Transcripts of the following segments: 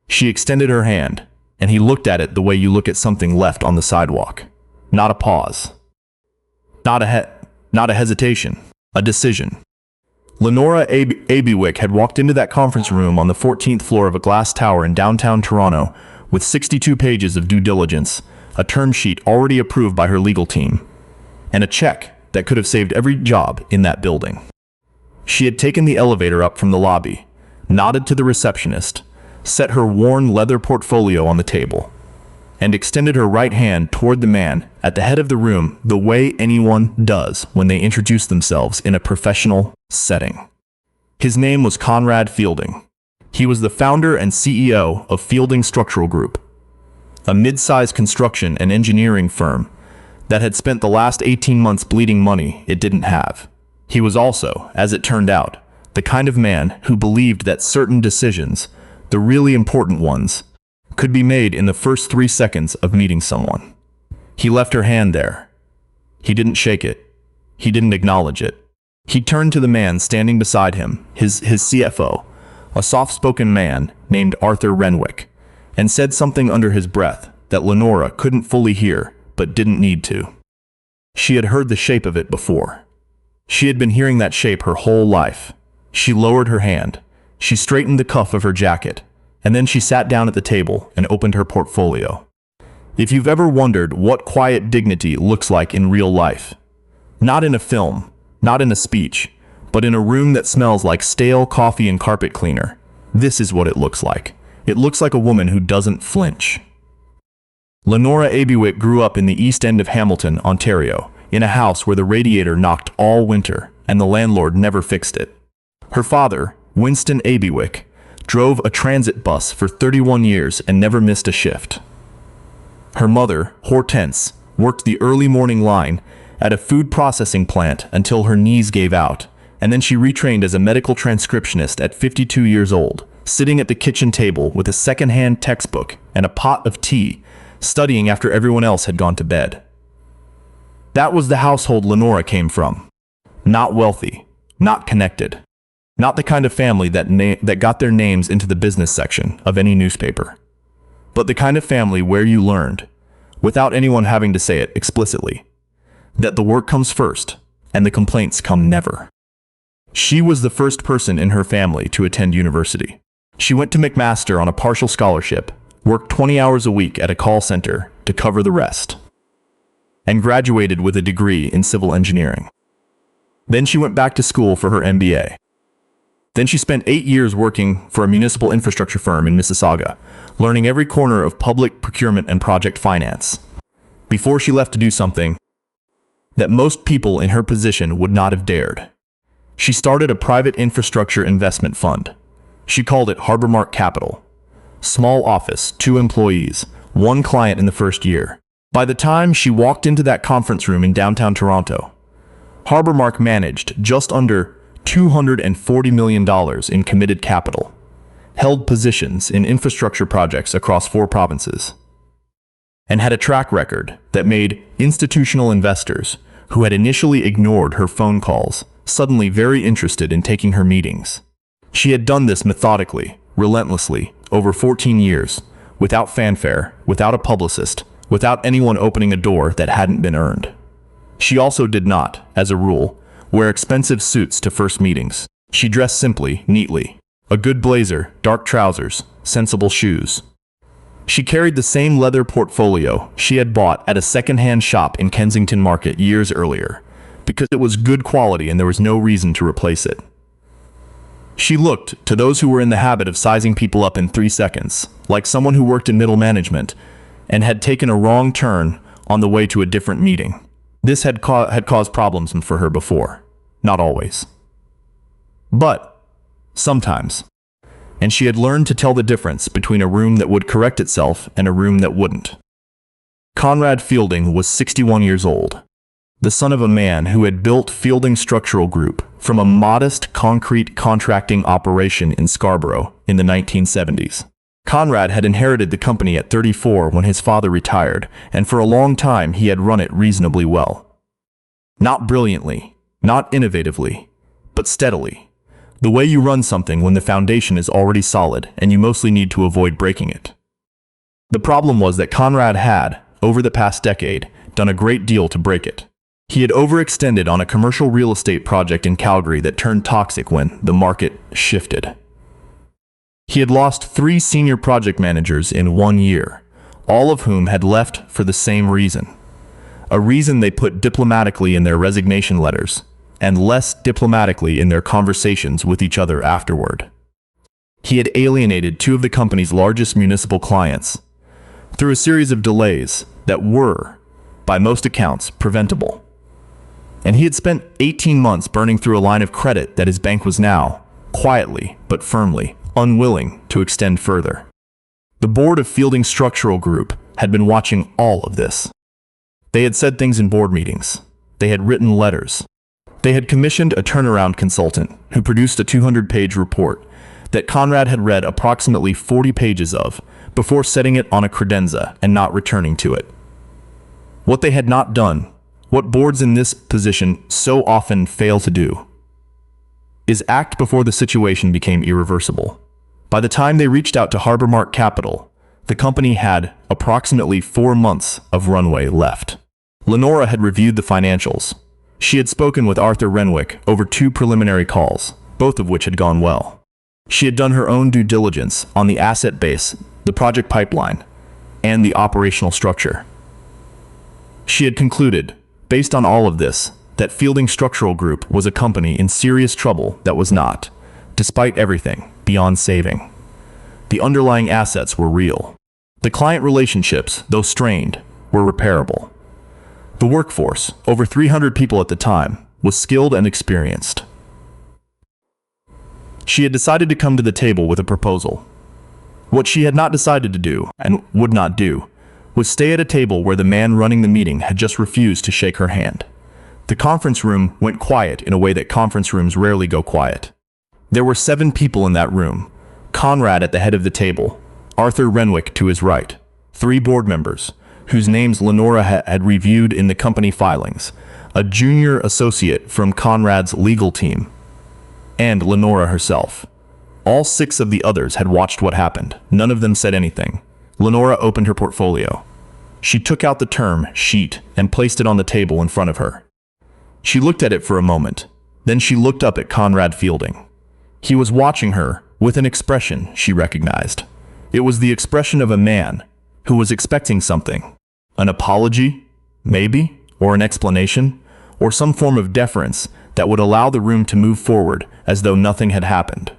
She extended her hand, and he looked at it the way you look at something left on the sidewalk. Not a pause. Not a hesitation. A decision. Lenora Abeywick had walked into that conference room on the 14th floor of a glass tower in downtown Toronto with 62 pages of due diligence, a term sheet already approved by her legal team, and a check that could have saved every job in that building. She had taken the elevator up from the lobby, nodded to the receptionist, set her worn leather portfolio on the table, and extended her right hand toward the man at the head of the room the way anyone does when they introduce themselves in a professional setting. His name was Conrad Fielding. He was the founder and CEO of Fielding Structural Group, a mid-sized construction and engineering firm that had spent the last 18 months bleeding money it didn't have. He was also, as it turned out, the kind of man who believed that certain decisions, the really important ones, could be made in the first 3 seconds of meeting someone. He left her hand there. He didn't shake it. He didn't acknowledge it. He turned to the man standing beside him, his CFO, a soft-spoken man named Arthur Renwick, and said something under his breath that Lenora couldn't fully hear, but didn't need to. She had heard the shape of it before. She had been hearing that shape her whole life. She lowered her hand. She straightened the cuff of her jacket, and then she sat down at the table and opened her portfolio. If you've ever wondered what quiet dignity looks like in real life, not in a film, not in a speech, but in a room that smells like stale coffee and carpet cleaner, this is what it looks like. It looks like a woman who doesn't flinch. Lenora Abeywick grew up in the East End of Hamilton, Ontario, in a house where the radiator knocked all winter and the landlord never fixed it. Her father, Winston Abeywick, drove a transit bus for 31 years and never missed a shift. Her mother, Hortense, worked the early morning line at a food processing plant until her knees gave out, and then she retrained as a medical transcriptionist at 52 years old, sitting at the kitchen table with a second-hand textbook and a pot of tea, studying after everyone else had gone to bed. That was the household Lenora came from. Not wealthy, not connected, not the kind of family that got their names into the business section of any newspaper, but the kind of family where you learned, without anyone having to say it explicitly, that the work comes first and the complaints come never. She was the first person in her family to attend university. She went to McMaster on a partial scholarship, worked 20 hours a week at a call center to cover the rest, and graduated with a degree in civil engineering. Then she went back to school for her MBA. Then she spent 8 years working for a municipal infrastructure firm in Mississauga, learning every corner of public procurement and project finance, before she left to do something that most people in her position would not have dared. She started a private infrastructure investment fund. She called it Harbormark Capital. Small office, 2 employees, 1 client in the first year. By the time she walked into that conference room in downtown Toronto, Harbormark managed just under $240 million in committed capital, held positions in infrastructure projects across 4 provinces, and had a track record that made institutional investors who had initially ignored her phone calls suddenly very interested in taking her meetings. She had done this methodically, relentlessly, over 14 years, without fanfare, without a publicist, without anyone opening a door that hadn't been earned. She also did not, as a rule, wear expensive suits to first meetings. She dressed simply, neatly. A good blazer, dark trousers, sensible shoes. She carried the same leather portfolio she had bought at a second-hand shop in Kensington Market years earlier, because it was good quality and there was no reason to replace it. She looked, to those who were in the habit of sizing people up in 3 seconds, like someone who worked in middle management and had taken a wrong turn on the way to a different meeting. This had caused problems for her before. Not always, but sometimes. And she had learned to tell the difference between a room that would correct itself and a room that wouldn't. Conrad Fielding was 61 years old, the son of a man who had built Fielding Structural Group from a modest concrete contracting operation in Scarborough in the 1970s. Conrad had inherited the company at 34 when his father retired, and for a long time he had run it reasonably well. Not brilliantly, not innovatively, but steadily. The way you run something when the foundation is already solid and you mostly need to avoid breaking it. The problem was that Conrad had, over the past decade, done a great deal to break it. He had overextended on a commercial real estate project in Calgary that turned toxic when the market shifted. He had lost 3 senior project managers in 1 year, all of whom had left for the same reason. A reason they put diplomatically in their resignation letters, and less diplomatically in their conversations with each other afterward. He had alienated 2 of the company's largest municipal clients through a series of delays that were, by most accounts, preventable. And he had spent 18 months burning through a line of credit that his bank was now, quietly but firmly, unwilling to extend further. The board of Fielding Structural Group had been watching all of this. They had said things in board meetings. They had written letters. They had commissioned a turnaround consultant who produced a 200-page report that Conrad had read approximately 40 pages of before setting it on a credenza and not returning to it. What they had not done, what boards in this position so often fail to do, is act before the situation became irreversible. By the time they reached out to Harbormark Capital, the company had approximately 4 months of runway left. Lenora had reviewed the financials. She had spoken with Arthur Renwick over 2 preliminary calls, both of which had gone well. She had done her own due diligence on the asset base, the project pipeline, and the operational structure. She had concluded, based on all of this, that Fielding Structural Group was a company in serious trouble that was not, despite everything, beyond saving. The underlying assets were real. The client relationships, though strained, were repairable. The workforce, over 300 people at the time, was skilled and experienced. She had decided to come to the table with a proposal. What she had not decided to do, and would not do, was stay at a table where the man running the meeting had just refused to shake her hand. The conference room went quiet in a way that conference rooms rarely go quiet. There were 7 people in that room. Conrad at the head of the table, Arthur Renwick to his right, 3 board members, whose names Lenora had reviewed in the company filings, a junior associate from Conrad's legal team, and Lenora herself. All 6 of the others had watched what happened. None of them said anything. Lenora opened her portfolio. She took out the term sheet and placed it on the table in front of her. She looked at it for a moment. Then she looked up at Conrad Fielding. He was watching her with an expression she recognized. It was the expression of a man who was expecting something. An apology, maybe, or an explanation, or some form of deference that would allow the room to move forward as though nothing had happened.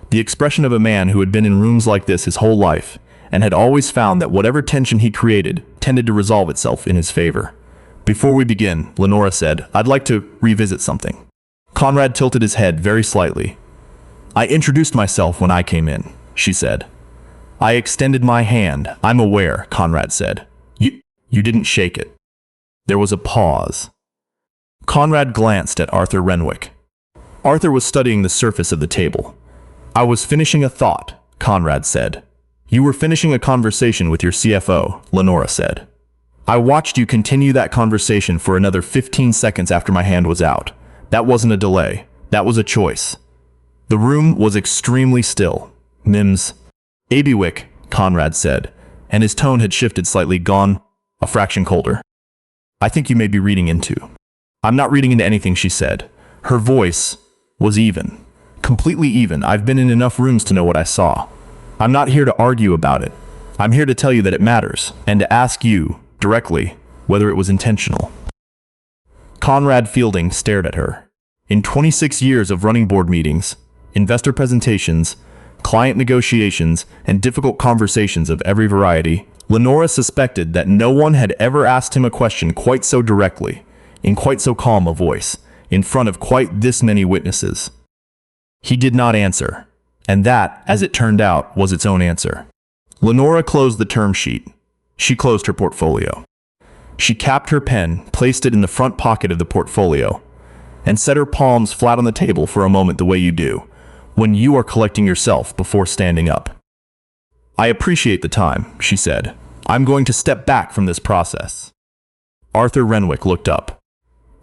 The expression of a man who had been in rooms like this his whole life and had always found that whatever tension he created tended to resolve itself in his favor. Before we begin, Lenora said, I'd like to revisit something. Conrad tilted his head very slightly. I introduced myself when I came in, she said. I extended my hand. I'm aware, Conrad said. You didn't shake it. There was a pause. Conrad glanced at Arthur Renwick. Arthur was studying the surface of the table. I was finishing a thought, Conrad said. You were finishing a conversation with your CFO, Lenora said. I watched you continue that conversation for another 15 seconds after my hand was out. That wasn't a delay. That was a choice. The room was extremely still. Ms. Abeywick, Conrad said, and his tone had shifted slightly, gone a fraction colder. I think you may be reading into. I'm not reading into anything, she said. Her voice was even. Completely even. I've been in enough rooms to know what I saw. I'm not here to argue about it. I'm here to tell you that it matters, and to ask you, directly, whether it was intentional. Conrad Fielding stared at her. In 26 years of running board meetings, investor presentations, client negotiations, and difficult conversations of every variety, Lenora suspected that no one had ever asked him a question quite so directly, in quite so calm a voice, in front of quite this many witnesses. He did not answer, and that, as it turned out, was its own answer. Lenora closed the term sheet. She closed her portfolio. She capped her pen, placed it in the front pocket of the portfolio, and set her palms flat on the table for a moment the way you do when you are collecting yourself before standing up. I appreciate the time, she said. I'm going to step back from this process. Arthur Renwick looked up.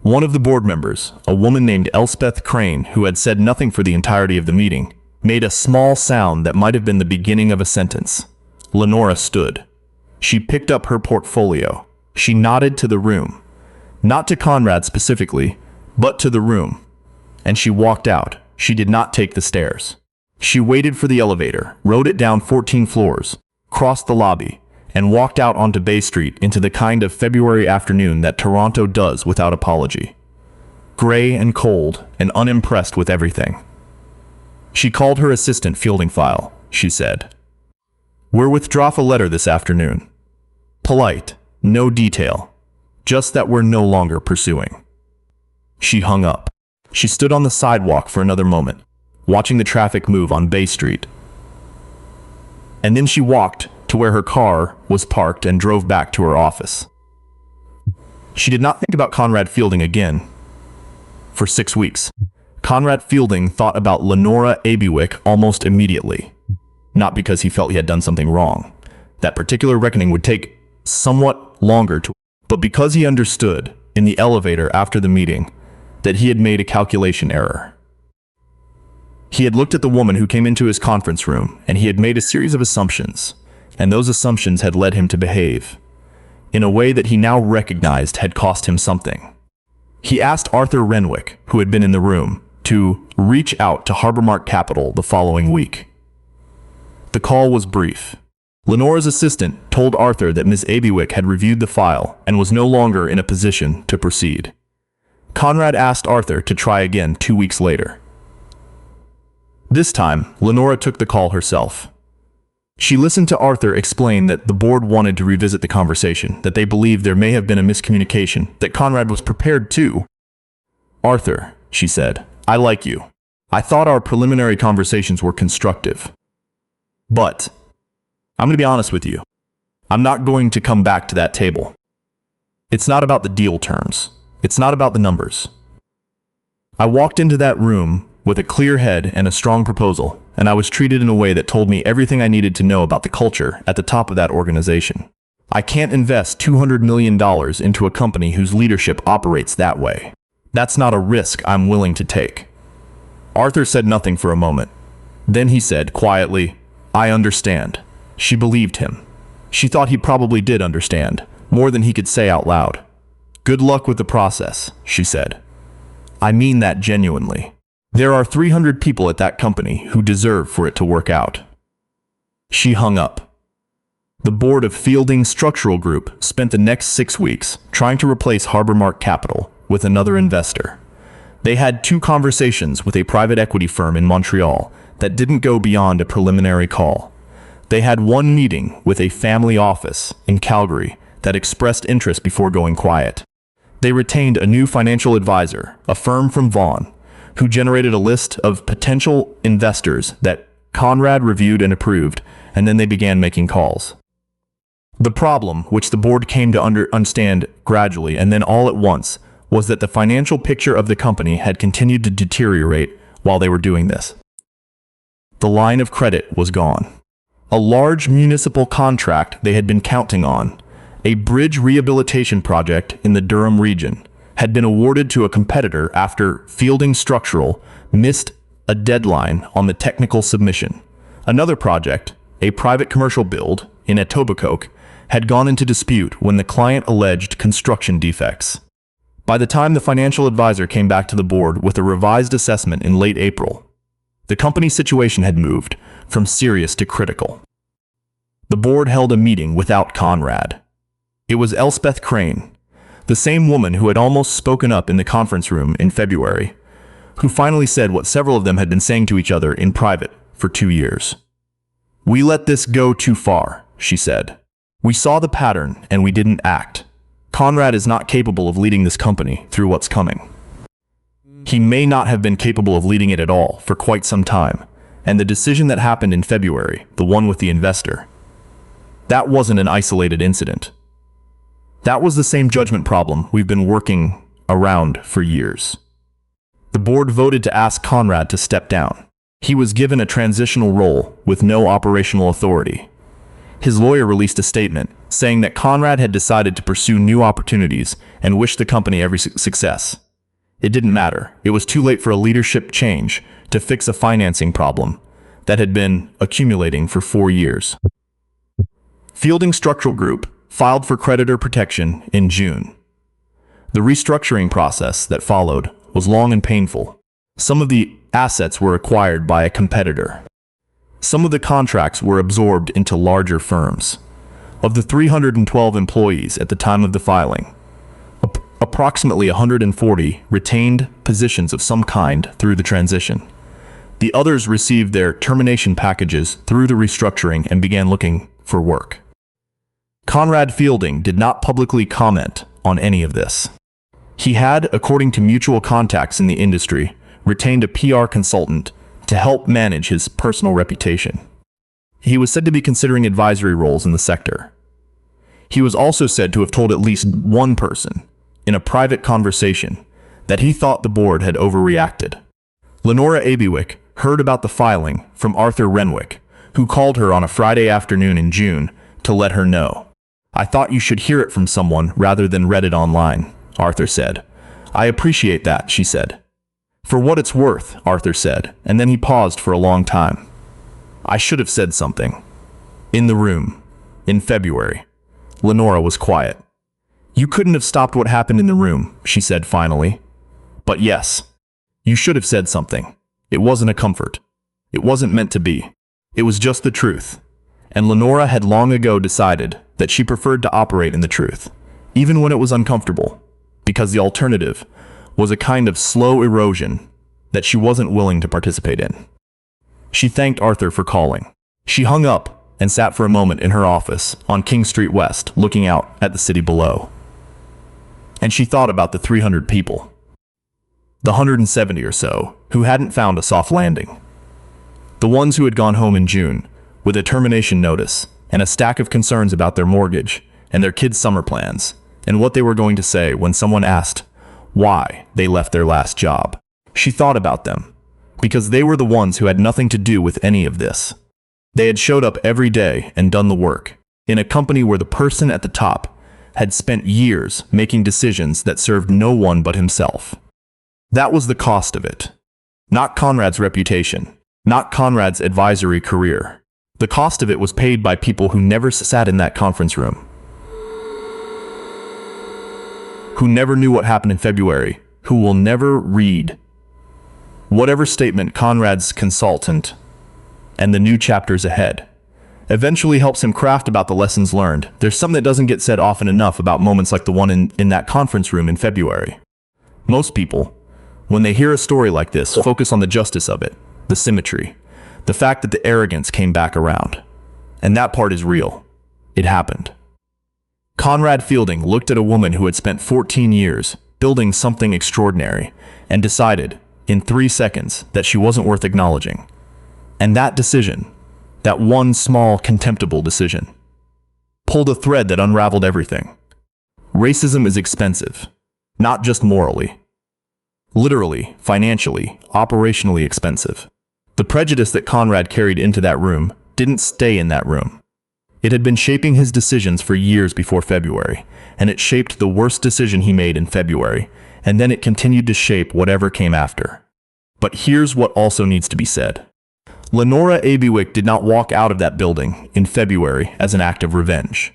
One of the board members, a woman named Elspeth Crane, who had said nothing for the entirety of the meeting, made a small sound that might have been the beginning of a sentence. Lenora stood. She picked up her portfolio. She nodded to the room. Not to Conrad specifically, but to the room. And she walked out. She did not take the stairs. She waited for the elevator, rode it down 14 floors, crossed the lobby, and walked out onto Bay Street into the kind of February afternoon that Toronto does without apology. Gray and cold and unimpressed with everything. She called her assistant fielding file. She said, "We're withdraw a letter this afternoon. Polite, no detail. Just that we're no longer pursuing." She hung up. She stood on the sidewalk for another moment, watching the traffic move on Bay Street. And then she walked to where her car was parked and drove back to her office. She did not think about Conrad Fielding again. For 6 weeks, Conrad Fielding thought about Lenora Abeywick almost immediately. Not because he felt he had done something wrong. That particular reckoning would take somewhat longer to, but because he understood, in the elevator after the meeting, that he had made a calculation error. He had looked at the woman who came into his conference room, and he had made a series of assumptions, and those assumptions had led him to behave in a way that he now recognized had cost him something. He asked Arthur Renwick, who had been in the room, to reach out to Harbormark Capital the following week. The call was brief. Lenora's assistant told Arthur that Ms. Abeywick had reviewed the file and was no longer in a position to proceed. Conrad asked Arthur to try again 2 weeks later. This time, Lenora took the call herself. She listened to Arthur explain that the board wanted to revisit the conversation, that they believed there may have been a miscommunication, that Conrad was prepared to. "Arthur," she said, "I like you. I thought our preliminary conversations were constructive. But I'm going to be honest with you. I'm not going to come back to that table. It's not about the deal terms. It's not about the numbers. I walked into that room with a clear head and a strong proposal, and I was treated in a way that told me everything I needed to know about the culture at the top of that organization. I can't invest $200 million into a company whose leadership operates that way. That's not a risk I'm willing to take." Arthur said nothing for a moment. Then he said quietly, "I understand." She believed him. She thought he probably did understand, more than he could say out loud. "Good luck with the process," she said. "I mean that genuinely. There are 300 people at that company who deserve for it to work out." She hung up. The board of Fielding Structural Group spent the next 6 weeks trying to replace Harbormark Capital with another investor. They had 2 conversations with a private equity firm in Montreal that didn't go beyond a preliminary call. They had 1 meeting with a family office in Calgary that expressed interest before going quiet. They retained a new financial advisor, a firm from Vaughan, who generated a list of potential investors that Conrad reviewed and approved, and then they began making calls. The problem, which the board came to understand gradually and then all at once, was that the financial picture of the company had continued to deteriorate while they were doing this. The line of credit was gone. A large municipal contract they had been counting on, a bridge rehabilitation project in the Durham region, had been awarded to a competitor after Fielding Structural missed a deadline on the technical submission. Another project, a private commercial build in Etobicoke, had gone into dispute when the client alleged construction defects. By the time the financial advisor came back to the board with a revised assessment in late April, the company's situation had moved from serious to critical. The board held a meeting without Conrad. It was Elspeth Crane, the same woman who had almost spoken up in the conference room in February, who finally said what several of them had been saying to each other in private for 2 years. "We let this go too far," she said. "We saw the pattern and we didn't act. Conrad is not capable of leading this company through what's coming. He may not have been capable of leading it at all for quite some time, and the decision that happened in February, the one with the investor, that wasn't an isolated incident. That was the same judgment problem we've been working around for years." The board voted to ask Conrad to step down. He was given a transitional role with no operational authority. His lawyer released a statement saying that Conrad had decided to pursue new opportunities and wished the company every success. It didn't matter. It was too late for a leadership change to fix a financing problem that had been accumulating for 4 years. Fielding Structural Group filed for creditor protection in June. The restructuring process that followed was long and painful. Some of the assets were acquired by a competitor. Some of the contracts were absorbed into larger firms. Of the 312 employees at the time of the filing, approximately 140 retained positions of some kind through the transition. The others received their termination packages through the restructuring and began looking for work. Conrad Fielding did not publicly comment on any of this. He had, according to mutual contacts in the industry, retained a PR consultant to help manage his personal reputation. He was said to be considering advisory roles in the sector. He was also said to have told at least one person, in a private conversation, that he thought the board had overreacted. Lenora Abeywick heard about the filing from Arthur Renwick, who called her on a Friday afternoon in June to let her know. "I thought you should hear it from someone rather than read it online," Arthur said. "I appreciate that," she said. "For what it's worth," Arthur said, and then he paused for a long time. "I should have said something." In the room, in February, Lenora was quiet. "You couldn't have stopped what happened in the room," she said finally. "But yes, you should have said something. It wasn't a comfort. It wasn't meant to be. It was just the truth." And Lenora had long ago decided that she preferred to operate in the truth, even when it was uncomfortable, because the alternative was a kind of slow erosion that she wasn't willing to participate in. She thanked Arthur for calling. She hung up and sat for a moment in her office on King Street West, looking out at the city below. And she thought about the 300 people, the 170 or so, who hadn't found a soft landing. The ones who had gone home in June with a termination notice and a stack of concerns about their mortgage and their kids' summer plans, and what they were going to say when someone asked why they left their last job. She thought about them, because they were the ones who had nothing to do with any of this. They had showed up every day and done the work, in a company where the person at the top had spent years making decisions that served no one but himself. That was the cost of it. Not Conrad's reputation, not Conrad's advisory career. The cost of it was paid by people who never sat in that conference room, who never knew what happened in February, who will never read whatever statement Conrad's consultant and the new chapters ahead eventually helps him craft about the lessons learned. There's something that doesn't get said often enough about moments like the one in that conference room in February. Most people, when they hear a story like this, focus on the justice of it, the symmetry, the fact that the arrogance came back around. And that part is real. It happened. Conrad Fielding looked at a woman who had spent 14 years building something extraordinary and decided, in 3 seconds, that she wasn't worth acknowledging. And that decision, that one small, contemptible decision, pulled a thread that unraveled everything. Racism is expensive, not just morally. Literally, financially, operationally expensive. The prejudice that Conrad carried into that room didn't stay in that room. It had been shaping his decisions for years before February, and it shaped the worst decision he made in February, and then it continued to shape whatever came after. But here's what also needs to be said. Lenora Abeywick did not walk out of that building in February as an act of revenge.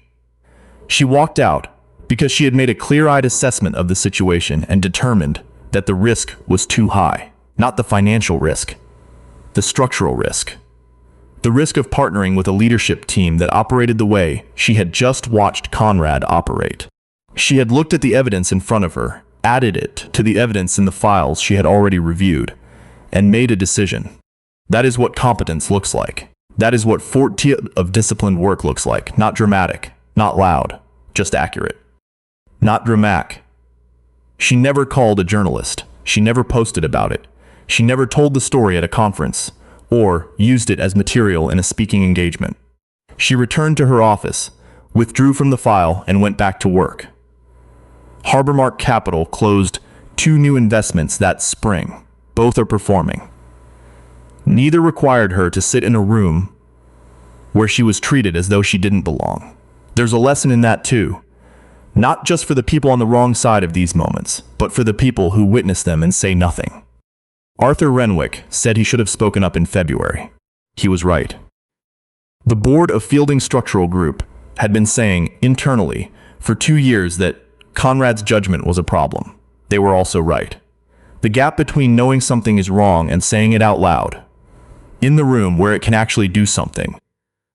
She walked out because she had made a clear-eyed assessment of the situation and determined that the risk was too high. Not the financial risk, the structural risk. The risk of partnering with a leadership team that operated the way she had just watched Conrad operate. She had looked at the evidence in front of her, added it to the evidence in the files she had already reviewed, and made a decision. That is what competence looks like. That is what 40 of disciplined work looks like. Not dramatic, not loud, just accurate. Not dramatic. She never called a journalist. She never posted about it. She never told the story at a conference, or used it as material in a speaking engagement. She returned to her office, withdrew from the file, and went back to work. Harbormark Capital closed 2 new investments that spring. Both are performing. Neither required her to sit in a room where she was treated as though she didn't belong. There's a lesson in that too. Not just for the people on the wrong side of these moments, but for the people who witness them and say nothing. Arthur Renwick said he should have spoken up in February. He was right. The board of Fielding Structural Group had been saying internally for 2 years that Conrad's judgment was a problem. They were also right. The gap between knowing something is wrong and saying it out loud, in the room where it can actually do something,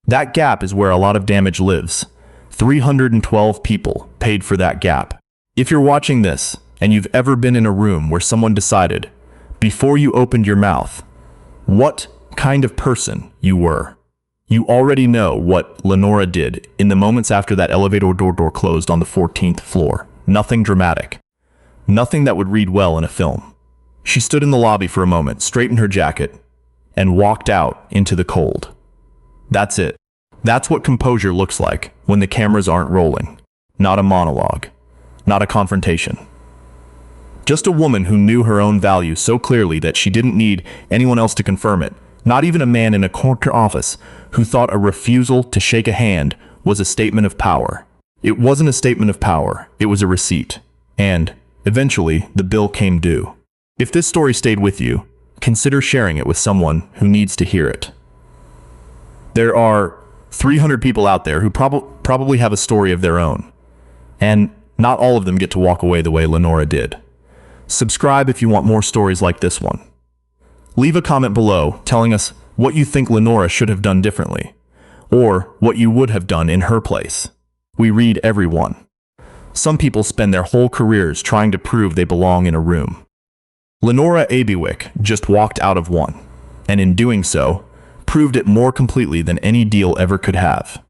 that gap is where a lot of damage lives. 312 people paid for that gap. If you're watching this and you've ever been in a room where someone decided, before you opened your mouth, what kind of person you were, you already know what Lenora did in the moments after that elevator door closed on the 14th floor. Nothing dramatic. Nothing that would read well in a film. She stood in the lobby for a moment, straightened her jacket, and walked out into the cold. That's it. That's what composure looks like when the cameras aren't rolling. Not a monologue. Not a confrontation. Just a woman who knew her own value so clearly that she didn't need anyone else to confirm it. Not even a man in a corner office who thought a refusal to shake a hand was a statement of power. It wasn't a statement of power. It was a receipt. And, eventually, the bill came due. If this story stayed with you, consider sharing it with someone who needs to hear it. There are 300 people out there who probably have a story of their own. And not all of them get to walk away the way Lenora did. Subscribe if you want more stories like this one. Leave a comment below telling us what you think Lenora should have done differently, or what you would have done in her place. We read every one. Some people spend their whole careers trying to prove they belong in a room. Lenora Abeywick just walked out of one, and in doing so, proved it more completely than any deal ever could have.